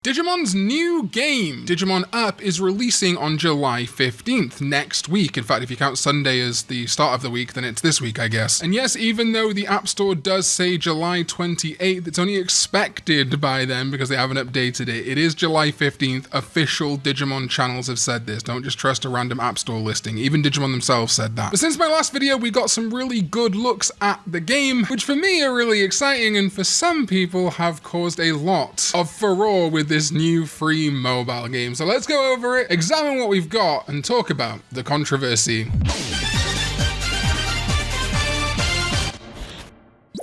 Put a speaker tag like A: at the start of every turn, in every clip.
A: Digimon's new game, Digimon Up, is releasing on July 15th, next week. In fact, if you count Sunday as the start of the week, then it's this week, I guess. And yes, even though the App Store does say July 28th, it's only expected by them because they haven't updated it. It is July 15th. Official Digimon channels have said this. Don't just trust a random App Store listing. Even Digimon themselves said that. But since my last video, we got some really good looks at the game, which for me are really exciting and for some people have caused a lot of furore with this new free mobile game. So let's go over it, examine what we've got, and talk about the controversy.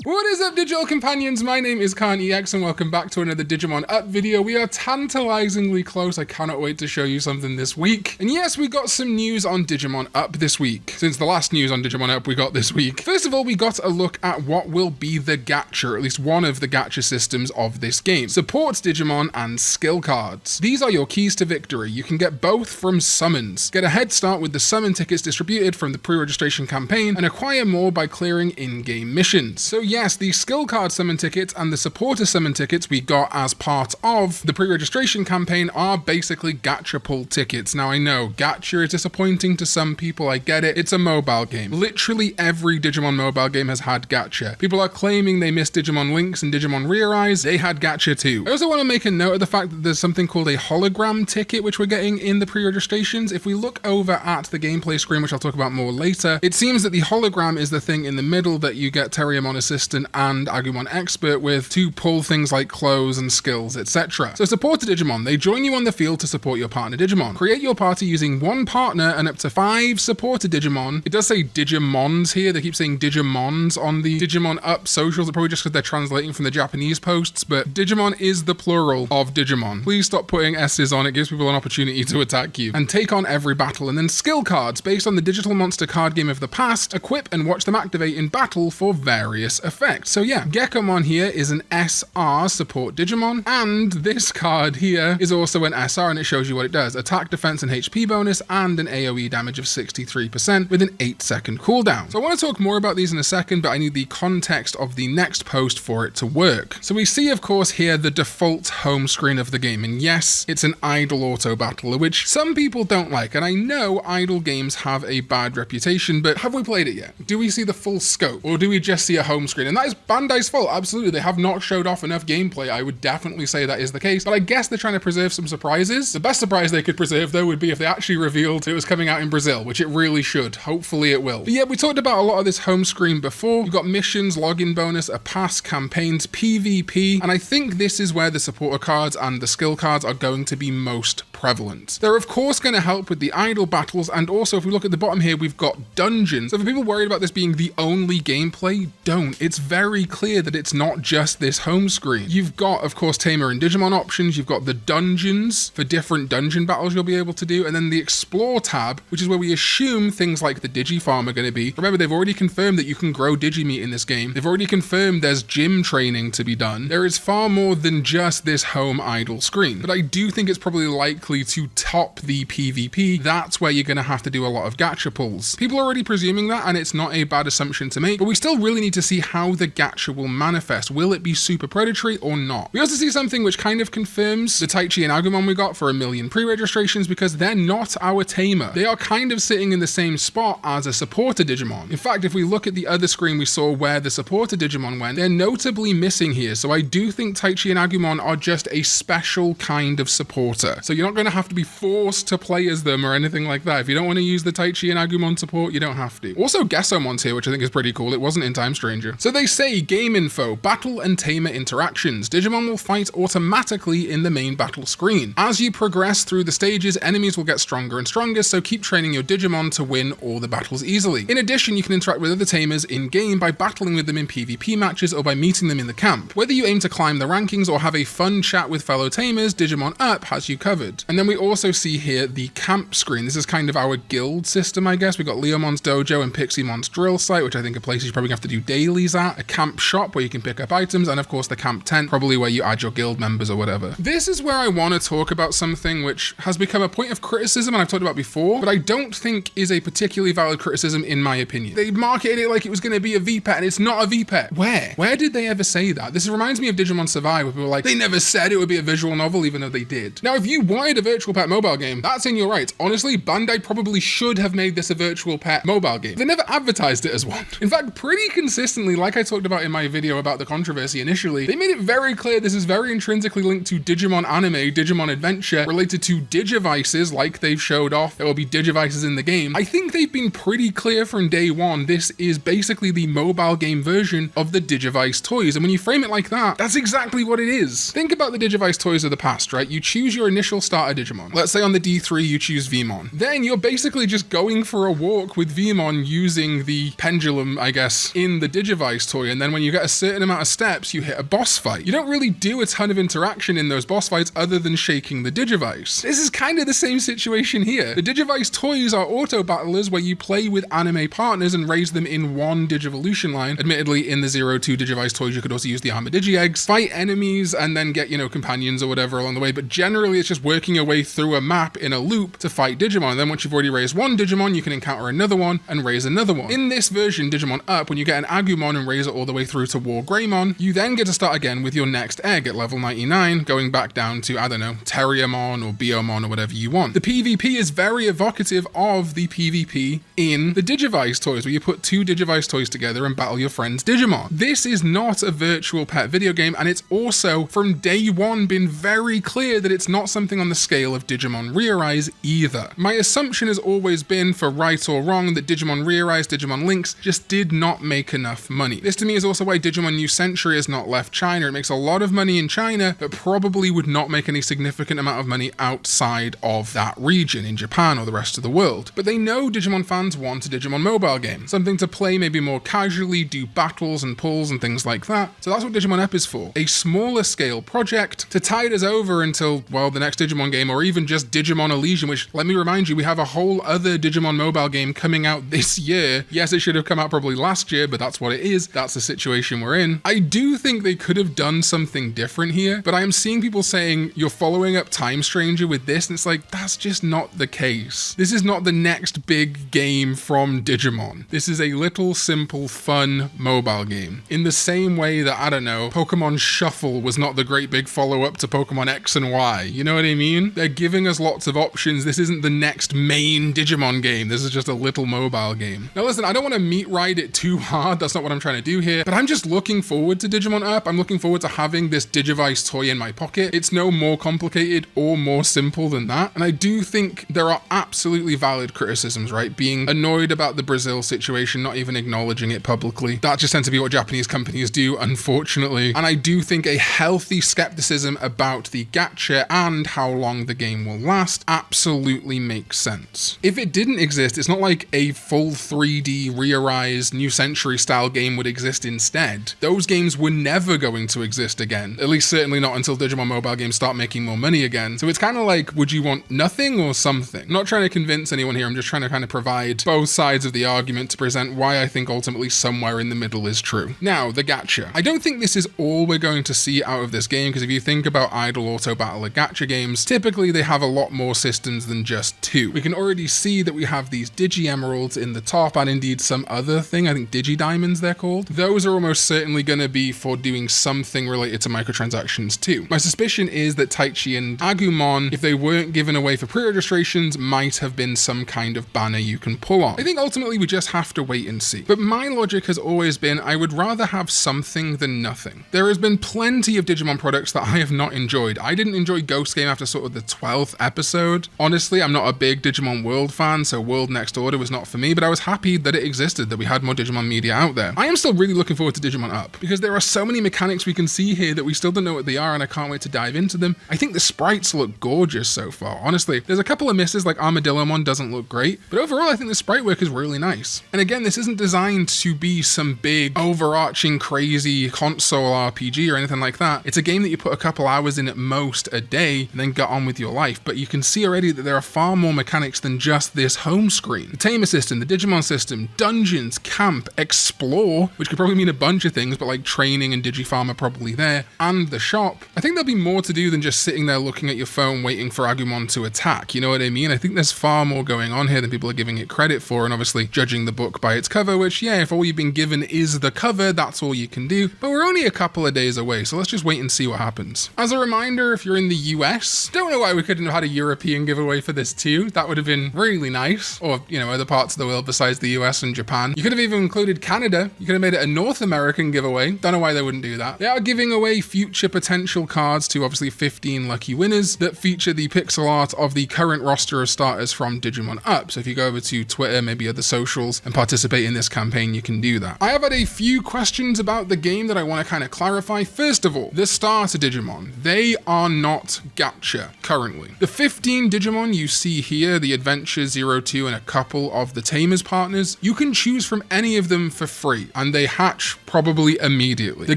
A: What is up, digital companions? My name is Karn EX and welcome back to another Digimon Up video. We are tantalizingly close. I cannot wait to show you something this week. And yes, we got some news on Digimon Up this week, since the last news on Digimon Up we got this week. First of all, we got a look at what will be the gacha, or at least one of the gacha systems of this game. Supports Digimon and skill cards. These are your keys to victory. You can get both from summons. Get a head start with the summon tickets distributed from the pre-registration campaign and acquire more by clearing in-game missions. So yes, the skill card summon tickets and the supporter summon tickets we got as part of the pre-registration campaign are basically gacha pull tickets. Now I know, gacha is disappointing to some people, I get it. It's a mobile game. Literally every Digimon mobile game has had gacha. People are claiming they missed Digimon Lynx and Digimon Eirias. They had gacha too. I also want to make a note of the fact that there's something called a hologram ticket which we're getting in the pre-registrations. If we look over at the gameplay screen, which I'll talk about more later, it seems that the hologram is the thing in the middle that you get Terriermon Assistant and Agumon Expert with to pull things like clothes and skills, etc. So supporter Digimon, they join you on the field to support your partner Digimon. Create your party using one partner and up to 5 supporter Digimon. It does say Digimons here. They keep saying Digimons on the Digimon Up socials. It's probably just because they're translating from the Japanese posts, but Digimon is the plural of Digimon. Please stop putting S's on. It gives people an opportunity to attack you and take on every battle. And then skill cards based on the digital monster card game of the past. Equip and watch them activate in battle for various effects. So yeah, Gekomon here is an SR support Digimon, and this card here is also an SR, and it shows you what it does. Attack, defense, and HP bonus, and an AoE damage of 63% with an 8-second cooldown. So I want to talk more about these in a second, but I need the context of the next post for it to work. So we see, of course, here the default home screen of the game, and yes, it's an idle auto battler, which some people don't like, and I know idle games have a bad reputation, but have we played it yet? Do we see the full scope, or do we just see a home screen? And that is Bandai's fault. Absolutely, they have not showed off enough gameplay. I would definitely say that is the case, but I guess they're trying to preserve some surprises. The best surprise they could preserve, though, would be if they actually revealed it was coming out in Brazil, which it really should. Hopefully it will. But yeah, we talked about a lot of this home screen before. You've got missions, login bonus, a pass, campaigns, PvP, and I think this is where the supporter cards and the skill cards are going to be most prevalent. They're of course going to help with the idle battles, and also if we look at the bottom here, we've got dungeons. So for people worried about this being the only gameplay, don't. It's very clear that it's not just this home screen. You've got, of course, Tamer and Digimon options. You've got the dungeons for different dungeon battles you'll be able to do, and then the Explore tab, which is where we assume things like the Digifarm are going to be. Remember, they've already confirmed that you can grow Digimeat in this game. They've already confirmed there's gym training to be done. There is far more than just this home idle screen, but I do think it's probably likely to top the PvP. That's where you're going to have to do a lot of gacha pulls. People are already presuming that, and it's not a bad assumption to make, but we still really need to see how the gacha will manifest. Will it be super predatory or not? We also see something which kind of confirms the Taichi and Agumon we got for 1 million pre-registrations, because they're not our tamer. They are kind of sitting in the same spot as a supporter Digimon. In fact, if we look at the other screen we saw where the supporter Digimon went, they're notably missing here. So I do think Taichi and Agumon are just a special kind of supporter. So you're not going to have to be forced to play as them or anything like that. If you don't want to use the Taichi and Agumon support, you don't have to. Also, Gesomon's here, which I think is pretty cool. It wasn't in Time Stranger. So they say game info, battle and tamer interactions. Digimon will fight automatically in the main battle screen. As you progress through the stages, enemies will get stronger and stronger, so keep training your Digimon to win all the battles easily. In addition, you can interact with other tamers in-game by battling with them in PvP matches or by meeting them in the camp. Whether you aim to climb the rankings or have a fun chat with fellow tamers, Digimon Up has you covered. And then we also see here the camp screen. This is kind of our guild system, I guess. We've got Leomon's Dojo and Pixiemon's drill site, which I think are places you probably have to do dailies at, a camp shop where you can pick up items, and of course the camp tent, probably where you add your guild members or whatever. This is where I want to talk about something which has become a point of criticism, and I've talked about before, but I don't think is a particularly valid criticism in my opinion. They marketed it like it was going to be a VPET, and it's not a VPET. Where did they ever say that? This reminds me of Digimon Survive, where people were like, they never said it would be a visual novel, even though they did. Now, if you wanted a virtual pet mobile game, that's in your rights. Honestly, Bandai probably should have made this a virtual pet mobile game. They never advertised it as one. In fact, pretty consistently, like I talked about in my video about the controversy initially, they made it very clear this is very intrinsically linked to Digimon anime, Digimon adventure, related to Digivices, like they've showed off. There will be Digivices in the game. I think they've been pretty clear from day one, this is basically the mobile game version of the Digivice toys. And when you frame it like that, that's exactly what it is. Think about the Digivice toys of the past, right? You choose your initial starter Digimon. Let's say on the D3, you choose Vmon. Then you're basically just going for a walk with Vmon using the pendulum, I guess, in the Digivice toy. And then when you get a certain amount of steps, you hit a boss fight. You don't really do a ton of interaction in those boss fights other than shaking the Digivice. This is kind of the same situation here. The Digivice toys are auto battlers where you play with anime partners and raise them in one Digivolution line. Admittedly, in the 0-2 Digivice toys, you could also use the Armor Digi Eggs, fight enemies, and then get, companions or whatever along the way. But generally, it's just working your way through a map in a loop to fight Digimon. And then once you've already raised one Digimon, you can encounter another one and raise another one. In this version, Digimon Up, when you get an Agumon and raise it all the way through to War Greymon, you then get to start again with your next egg at level 99, going back down to, I don't know, Terriermon or Biomon or whatever you want. The PvP is very evocative of the PvP in the Digivice toys, where you put two Digivice toys together and battle your friend's Digimon. This is not a virtual pet video game, and it's also, from day one, been very clear that it's not something on the scale of Digimon Eirias either. My assumption has always been, for right or wrong, that Digimon Eirias, Digimon Lynx just did not make enough money. This to me is also why Digimon New Century has not left China. It makes a lot of money in China, but probably would not make any significant amount of money outside of that region, in Japan or the rest of the world. But they know Digimon fans want a Digimon mobile game. Something to play maybe more casually, do battles and pulls and things like that. So that's what Digimon Up is for. A smaller scale project to tide us over until, well, the next Digimon game, or even just Digimon Elysium, which, let me remind you, we have a whole other Digimon mobile game coming out this year. Yes, it should have come out probably last year, but that's what it is. That's the situation we're in. I do think they could have done something different here, but I am seeing people saying you're following up Time Stranger with this, and it's like, that's just not the case. This is not the next big game from Digimon. This is a little simple, fun mobile game. In the same way that, I don't know, Pokemon Shuffle was not the great big follow-up to Pokemon X and Y. You know what I mean? They're giving us lots of options. This isn't the next main Digimon game. This is just a little mobile game. Now listen, I don't want to meat ride it too hard. That's not what I'm trying to do here, but I'm just looking forward to Digimon Up. I'm looking forward to having this Digivice toy in my pocket. It's no more complicated or more simple than that. And I do think there are absolutely valid criticisms, right? Being annoyed about the Brazil situation, not even acknowledging it publicly. That just tends to be what Japanese companies do, unfortunately. And I do think a healthy skepticism about the gacha and how long the game will last absolutely makes sense. If it didn't exist, it's not like a full 3D Eirias New Century style game would exist instead. Those games were never going to exist again. At least certainly not until Digimon mobile games start making more money again. So it's kind of like, would you want nothing or something? I'm not trying to convince anyone here. I'm just trying to kind of provide both sides of the argument to present why I think ultimately somewhere in the middle is true. Now, the gacha. I don't think this is all we're going to see out of this game, because if you think about idle auto battler gacha games, typically they have a lot more systems than just two. We can already see that we have these Digi Emeralds in the top, and indeed some other thing, I think Digi Diamonds they're called. Those are almost certainly going to be for doing something related to microtransactions too. My suspicion is that Taichi and Agumon, if they weren't given away for pre-registrations, might have been some kind of banner you can pull on. I think ultimately we just have to wait and see. But my logic has always been, I would rather have something than nothing. There has been plenty of Digimon products that I have not enjoyed. I didn't enjoy Ghost Game after sort of the 12th episode. Honestly, I'm not a big Digimon World fan, so World Next Order was not for me, but I was happy that it existed, that we had more Digimon media out there. I am still really looking forward to Digimon Up, because there are so many mechanics we can see here that we still don't know what they are, and I can't wait to dive into them. I think the sprites look gorgeous so far, honestly. There's a couple of misses, like Armadillomon doesn't look great, but overall I think the sprite work is really nice. And again, this isn't designed to be some big, overarching, crazy console RPG or anything like that. It's a game that you put a couple hours in at most a day, and then get on with your life, but you can see already that there are far more mechanics than just this home screen. The tamer system, the Digimon system, dungeons, camp, explore, which could probably mean a bunch of things, but like training and Digifarm are probably there, and the shop. I think there'll be more to do than just sitting there looking at your phone waiting for Agumon to attack, you know what I mean? I think there's far more going on here than people are giving it credit for, and obviously judging the book by its cover, which, yeah, if all you've been given is the cover, that's all you can do, but we're only a couple of days away, so let's just wait and see what happens. As a reminder, if you're in the US, don't know why we couldn't have had a European giveaway for this too. That would have been really nice, or, you know, other parts of the world besides the US and Japan. You could have even included Canada. You could have made it a North American giveaway. Don't know why they wouldn't do that. They are giving away future potential cards to obviously 15 lucky winners that feature the pixel art of the current roster of starters from Digimon Up. So if you go over to Twitter, maybe other socials, and participate in this campaign, you can do that. I have had a few questions about the game that I want to kind of clarify. First of all, the starter Digimon, they are not gacha currently. The 15 Digimon you see here, the Adventure 02 and a couple of the Tamers partners, you can choose from any of them for free, and they hatch probably immediately. The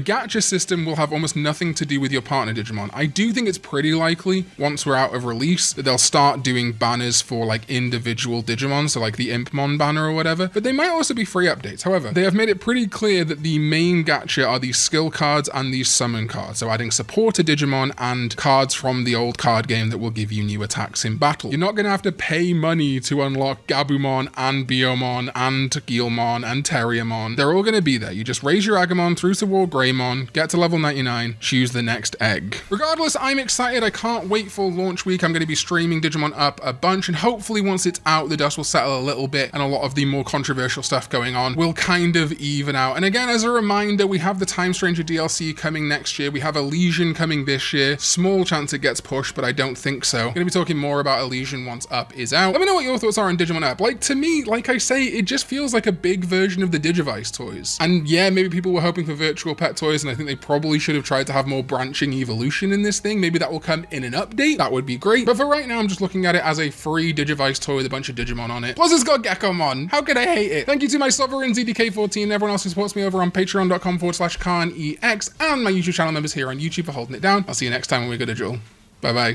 A: gacha system will have almost nothing to do with your partner Digimon. I do think it's pretty likely, once we're out of release, that they'll start doing banners for like individual Digimon, so like the Impmon banner or whatever, but they might also be free updates. However, they have made it pretty clear that the main gacha are these skill cards and these summon cards, so adding supporter Digimon and cards from the old card game that will give you new attacks in battle. You're not going to have to pay money to unlock Gabumon and Biomon and Guilmon and Terriermon. They're all going to be there. You just raise your Agumon through to War Greymon, get to level 99, choose the next egg. Regardless, I'm excited. I can't wait for launch week. I'm going to be streaming Digimon Up a bunch, and hopefully once it's out, the dust will settle a little bit and a lot of the more controversial stuff going on will kind of even out. And again, as a reminder, we have the Time Stranger DLC coming next year. We have Elysian coming this year. Small chance it gets pushed, but I don't think so. I'm going to be talking more about Elysian once Up is out. Let me know what your thoughts are on Digimon Up. Like, to me, like I say, it just feels like a big version of the Digivice toys. And yeah, maybe people were hoping for virtual pet toys, and I think they probably should have tried to have more branching evolution in this thing. Maybe that will come in an update. That would be great. But for right now, I'm just looking at it as a free Digivice toy with a bunch of Digimon on it. Plus, it's got Gekomon. How could I hate it? Thank you to my sovereign ZDK14 and everyone else who supports me over on patreon.com/Karn EX and my YouTube channel members here on YouTube for holding it down. I'll see you next time when we go digital. Bye bye.